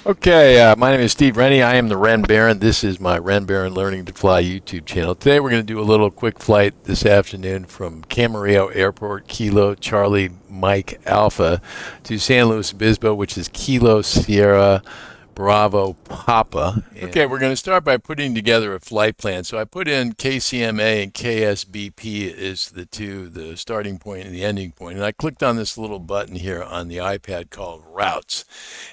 Okay, my name is Steve Rennie. I am the Ren Baron. This is my Ren Baron Learning to Fly YouTube channel. Today we're going to do a little quick flight this afternoon from Camarillo Airport, Kilo Charlie Mike Alpha, to San Luis Obispo, which is Kilo Sierra Bravo Papa. Okay, we're going to start by putting together a flight plan. So I put in KCMA and KSBP is the starting point and the ending point. And I clicked on this little button here on the iPad called Routes.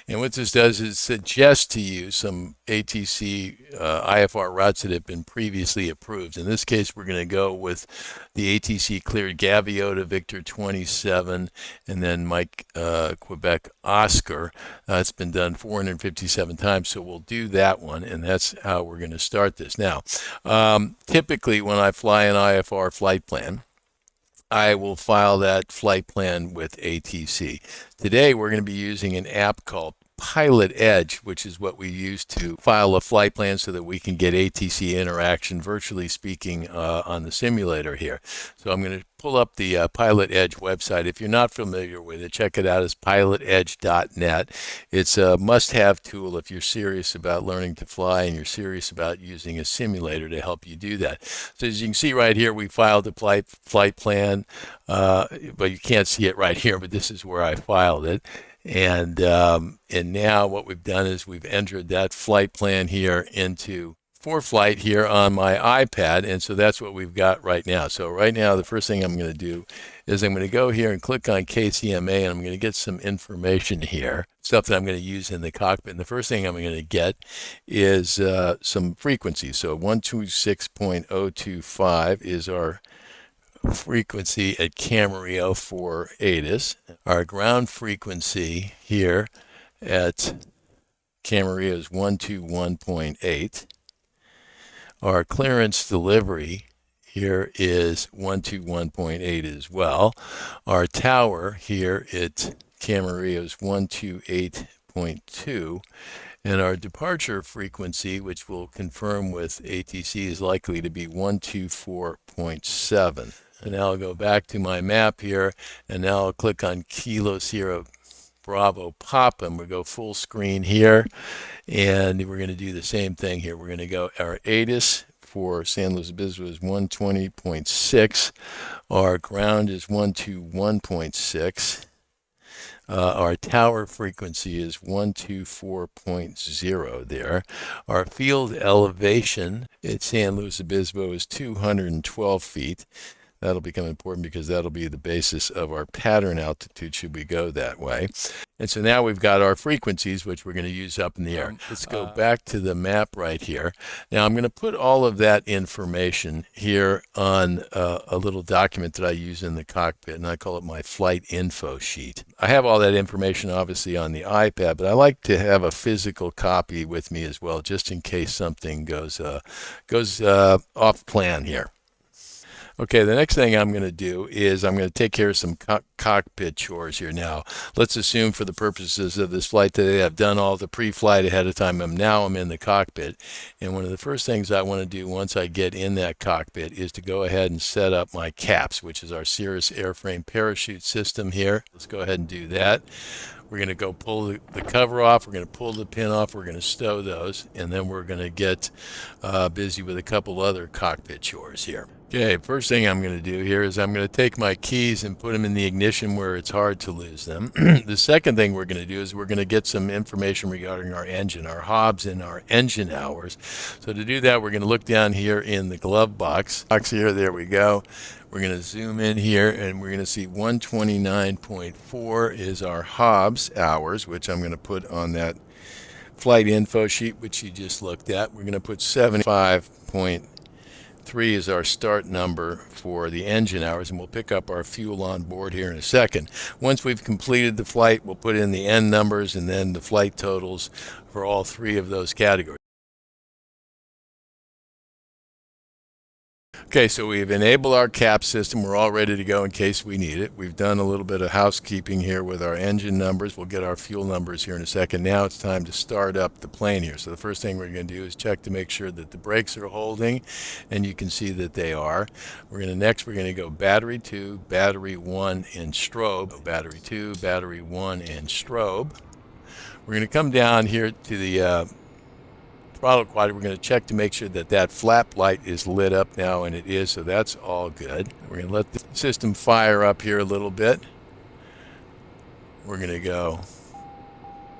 And what this does is suggest to you some ATC IFR routes that have been previously approved. In this case, we're going to go with the ATC cleared Gaviota Victor 27 and then Mike Quebec Oscar. It's been done 457 times, so we'll do that one, and that's how we're going to start this. Now, typically when I fly an IFR flight plan, I will file that flight plan with ATC. Today, we're going to be using an app called Pilot Edge, which is what we use to file a flight plan so that we can get ATC interaction, virtually speaking, on the simulator here. So I'm going to pull up the Pilot Edge website. If you're not familiar with it, check it out as pilotedge.net. It's a must-have tool if you're serious about learning to fly and you're serious about using a simulator to help you do that. So as you can see right here, we filed the flight plan, but you can't see it right here, but this is where I filed it. And now what we've done is we've entered that flight plan here into ForeFlight here on my iPad, and so that's what we've got right now. So right now the first thing I'm going to do is I'm going to go here and click on KCMA, and I'm going to get some information here, stuff that I'm going to use in the cockpit. And the first thing I'm going to get is some frequencies. So 126.025 is our frequency at Camarillo for ATIS. Our ground frequency here at Camarillo is 121.8. Our clearance delivery here is 121.8 as well. Our tower here at Camarillo is 128.2. And our departure frequency, which we'll confirm with ATC, is likely to be 124.7. And now I'll go back to my map here, and now I'll click on Kilo Sierra Bravo Papa, and we'll go full screen here. And we're going to do the same thing here. We're going to go, our ATIS for San Luis Obispo is 120.6. Our ground is 121.6. Our tower frequency is 124.0 there. Our field elevation at San Luis Obispo is 212 feet. That'll become important because that'll be the basis of our pattern altitude should we go that way. And so now we've got our frequencies, which we're going to use up in the air. Let's go back to the map right here. Now I'm going to put all of that information here on a little document that I use in the cockpit, and I call it my flight info sheet. I have all that information obviously on the iPad, but I like to have a physical copy with me as well, just in case something goes off plan here. Okay, the next thing I'm going to do is I'm going to take care of some cockpit chores here now. Let's assume for the purposes of this flight today, I've done all the pre-flight ahead of time. Now I'm in the cockpit. And one of the first things I want to do once I get in that cockpit is to go ahead and set up my CAPS, which is our Cirrus airframe parachute system here. Let's go ahead and do that. We're going to go pull the cover off. We're going to pull the pin off. We're going to stow those. And then we're going to get busy with a couple other cockpit chores here. Okay, first thing I'm going to do here is I'm going to take my keys and put them in the ignition where it's hard to lose them. The second thing we're going to do is we're going to get some information regarding our engine, our hobs and our engine hours. So to do that, we're going to look down here in the glove box. There we go. We're going to zoom in here and we're going to see 129.4 is our hobs hours, which I'm going to put on that flight info sheet, which you just looked at. We're going to put 75.3 is our start number for the engine hours, and we'll pick up our fuel on board here in a second. Once we've completed the flight, we'll put in the end numbers and then the flight totals for all three of those categories. Okay, so we've enabled our CAP system. We're all ready to go in case we need it. We've done a little bit of housekeeping here with our engine numbers. We'll get our fuel numbers here in a second. Now it's time to start up the plane here. So the first thing we're going to do is check to make sure that the brakes are holding, and you can see that they are. We're going to go battery 2, battery 1, and strobe. Battery 2, battery 1, and strobe. We're going to come down here to the throttle quad. We're going to check to make sure that that flap light is lit up now, and it is, so that's all good. We're going to let the system fire up here a little bit. We're going to go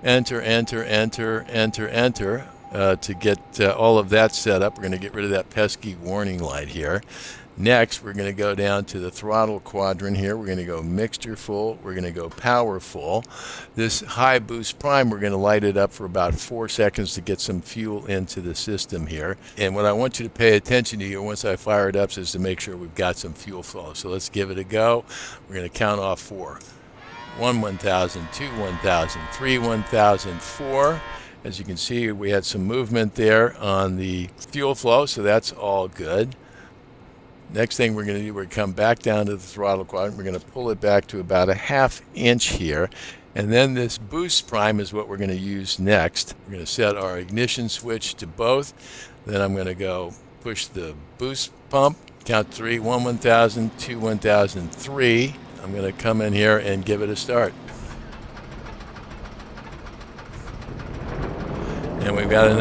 enter, enter, enter, enter, enter to get all of that set up. We're going to get rid of that pesky warning light here. Next, we're going to go down to the throttle quadrant here. We're going to go mixture full. We're going to go power full. This high boost prime, we're going to light it up for about 4 seconds to get some fuel into the system here. And what I want you to pay attention to here once I fire it up is to make sure we've got some fuel flow. So let's give it a go. We're going to count off 4. 1, 1,000, 2, 1,000, 3, 1,000, 4. As you can see, we had some movement there on the fuel flow, so that's all good. Next thing we're going to do, we're going to come back down to the throttle quadrant. We're going to pull it back to about a 1/2 inch here. And then this boost prime is what we're going to use next. We're going to set our ignition switch to both. Then I'm going to go push the boost pump, count 3, 1, 1,000, 2, 1,000, 3. I'm going to come in here and give it a start. And we've got a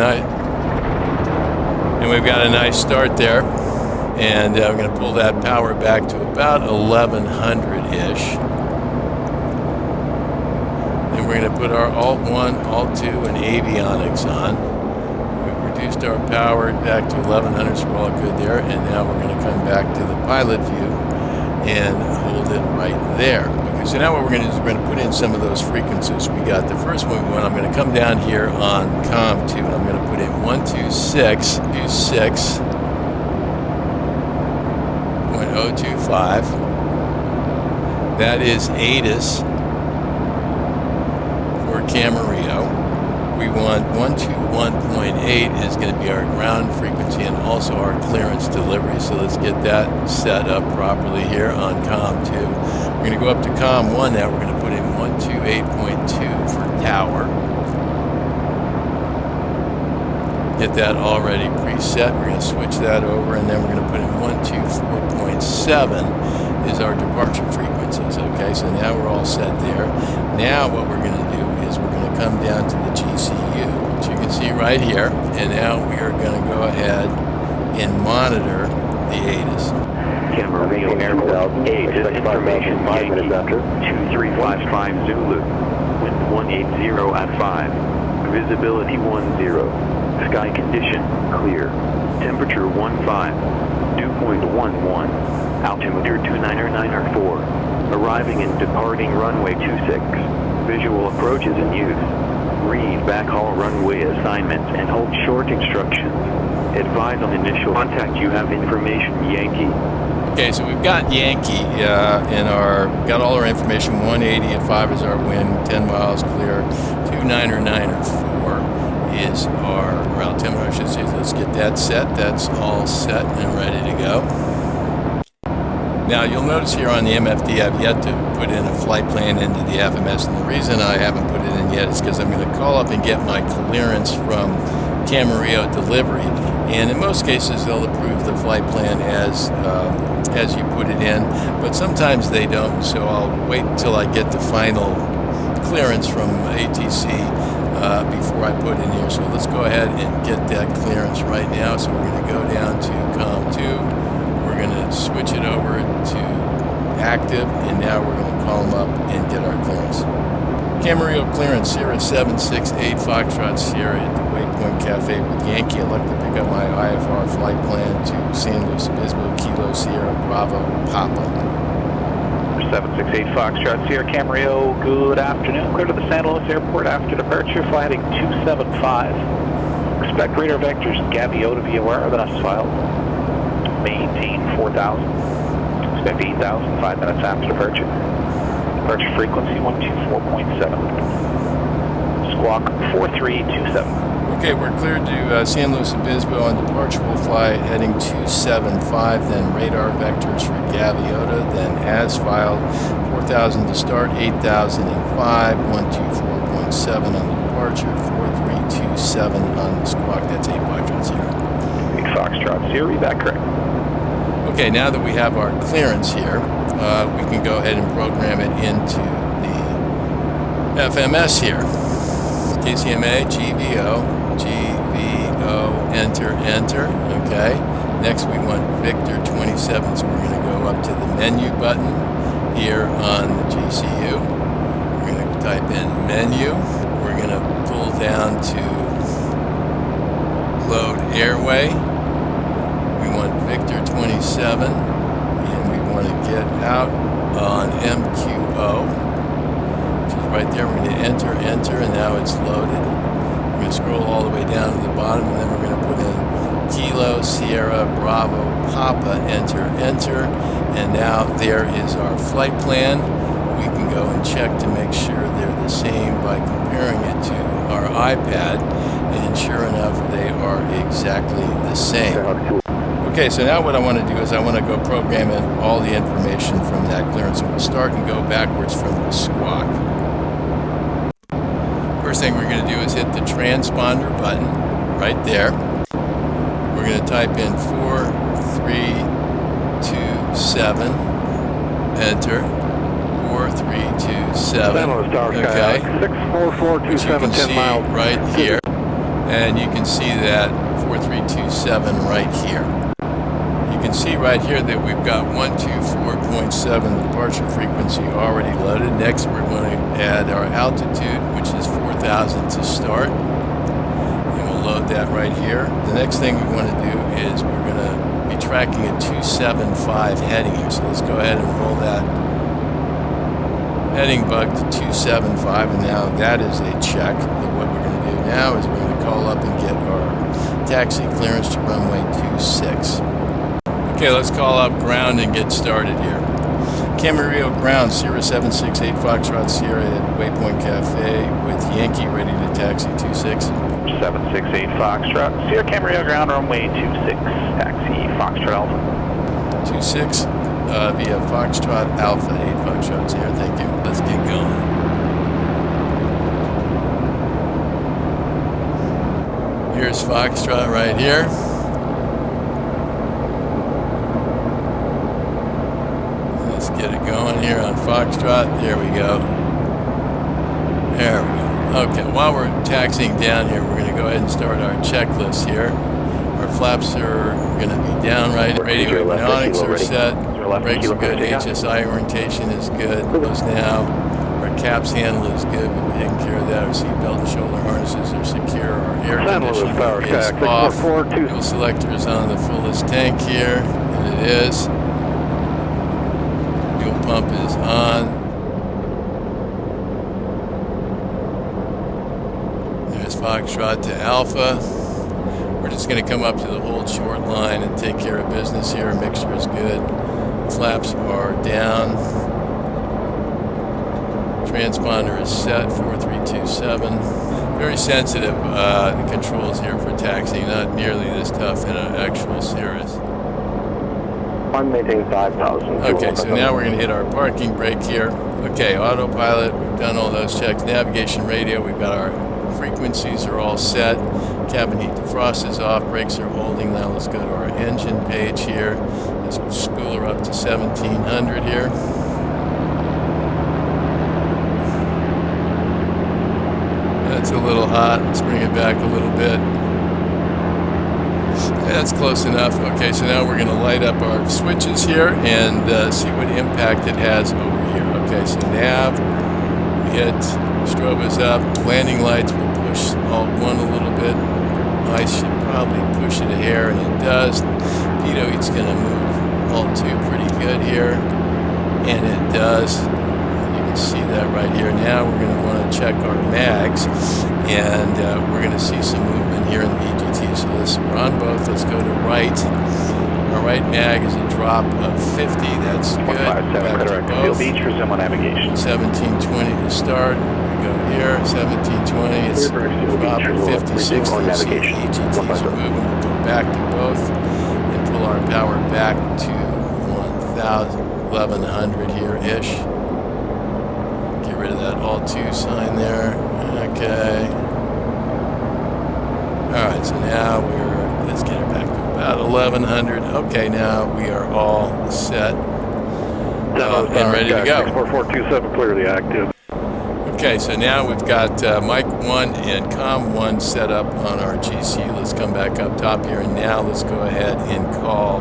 nice start there. And I'm going to pull that power back to about 1100-ish. Then we're going to put our Alt 1, Alt 2, and avionics on. We've reduced our power back to 1100, so we're all good there. And now we're going to come back to the pilot view and hold it right there. Okay, so now what we're going to do is we're going to put in some of those frequencies. We got the first one we want. I'm going to come down here on COM 2, and I'm going to put in 126.26. 025. That is ATIS for Camarillo. We want 121.8 is going to be our ground frequency and also our clearance delivery. So let's get that set up properly here on COM 2. We're going to go up to COM 1 now. We're going to put in 128.2 for tower. Get that already preset. We're going to switch that over, and then we're going to put in 124.7 is our departure frequencies. Okay, so now we're all set there. Now what we're going to do is we're going to come down to the GCU, which you can see right here, and now we are going to go ahead and monitor the ATIS. Camarillo Airport, ATIS information Yankee 2355 Zulu, wind 180 at 5, visibility 10. Sky condition, clear. Temperature 15, dew point 11, altimeter 2994. Arriving and departing runway 26. Visual approach is in use. Read backhaul runway assignments and hold short instructions. Advise on initial contact. You have information, Yankee. Okay, so we've got Yankee in our, got all our information. 180 at 5 is our wind, 10 miles clear, 2994 is our altimeter, I should say. Let's get that set. That's all set and ready to go. Now you'll notice here on the MFD I've yet to put in a flight plan into the FMS, and the reason I haven't put it in yet is because I'm going to call up and get my clearance from Camarillo delivery, and in most cases they'll approve the flight plan as you put it in, but sometimes they don't, so I'll wait until I get the final clearance from ATC before I put in here. So let's go ahead and get that clearance right now. So we're going to go down to COM 2. We're going to switch it over to active, and now we're going to call them up and get our clearance. Camarillo clearance, Sierra 768 Foxtrot Sierra at the Waypoint Cafe with Yankee. I'd like to pick up my IFR flight plan to San Luis Obispo, Kilo Sierra Bravo Papa. 768 Foxtrot Sierra Camarillo, good afternoon. Clear to the San Luis Airport after departure, flight heading 275. Expect radar vectors Gaviota, be aware of the NUS file. Maintain 4,000. Expect 8,000, 5 minutes after departure. Departure frequency 124.7. Squawk 4327. Okay, we're cleared to San Luis Obispo. On departure, we'll fly heading 275, then radar vectors for Gaviota, then as filed, 4,000 to start, 8,005, 124.7 on the departure, 4327 on the squawk. That's 8 Foxtrot Sierra. 8 Foxtrot Sierra, that correct. Okay, now that we have our clearance here, we can go ahead and program it into the FMS here. KCMA, GVO, enter, enter. Okay. Next we want Victor 27, so we're going to go up to the menu button here on the GCU. We're going to type in menu. We're going to pull down to load airway. We want Victor 27, and we want to get out on MQO, which is right there. We're going to enter, and now it's loaded. We're going to scroll all the way down to the bottom, and then we're going to put in Kilo, Sierra, Bravo, Papa, enter, and now there is our flight plan. We can go and check to make sure they're the same by comparing it to our iPad, and sure enough, they are exactly the same. Okay, so now what I want to do is I want to go program in all the information from that clearance, and we'll start and go backwards from the squawk. First thing we're going to do is hit the transponder button right there. We're going to type in 4327, enter, 4327, okay, 64427, which you can 10 see miles. right here, and you can see that 4327 right here. You can see right here that we've got 124.7 departure frequency already loaded. Next we're going to add our altitude, which is 4,000 to start. Load that right here. The next thing we want to do is we're going to be tracking a 275 heading here. So let's go ahead and roll that heading bug to 275, and now that is a check. And what we're going to do now is we're going to call up and get our taxi clearance to runway 26. Okay, let's call up ground and get started here. Camarillo ground, Sierra 768 Foxtrot Sierra at Waypoint Cafe with Yankee ready to taxi 26. 768 Foxtrot, Sierra Camarillo ground, runway 26, taxi Foxtrot Alpha. 26 via Foxtrot Alpha 8 Foxtrot Sierra, thank you. Let's get going. Here's Foxtrot right here. Let's get it going here on Foxtrot. There we go. There we go. Okay, while we're taxiing down here, we're going to go ahead and start our checklist here. Our flaps are going to be down right. Radio avionics are set. Brakes are good. HSI orientation is good. Those now. Our caps handle is good. We've taken care of that. Our seatbelt and shoulder harnesses are secure. Our air conditioner is off. Fuel selector is on the fullest tank here, and it is. Fuel pump is on. Foxtrot to Alpha. We're just going to come up to the hold short line and take care of business here. Mixture is good. Flaps are down. Transponder is set, 4327. Very sensitive the controls here for taxiing, not nearly this tough in an actual Cirrus. I'm maintaining 5,000. Okay, so now we're going to hit our parking brake here. Okay, autopilot, we've done all those checks. Navigation radio, we've got our frequencies are all set. Cabin heat defrost is off. Brakes are holding. Now let's go to our engine page here. Let's spool her up to 1700 here. That's a little hot. Let's bring it back a little bit. That's close enough. Okay, so now we're going to light up our switches here and see what impact it has over here. Okay, so nav, we hit strobe is up, landing lights, we'll push alt 1 a little bit. I should probably push it a hair, and it does. Pitot heat's going to move alt 2 pretty good here, and it does. And you can see that right here. Now we're going to want to check our mags, and we're going to see some movement here in the EGT. So we're on both. Let's go to right. Our right mag is a drop of 50. That's good. Back to both. Beach, resume on navigation. 1720 to start. We go here. 1720. It's a drop of 50, 60. See EGTs are moving. We'll go back to both and pull our power back to 1100 here-ish. Get rid of that Alt 2 sign there. Okay. All right, so now let's get it back to about 1100. Okay, now we are all set and ready to go. 64427 clearly active. Okay, so now we've got mic 1 and comm 1 set up on our GC. Let's come back up top here, and now let's go ahead and call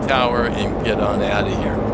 tower and get on out of here.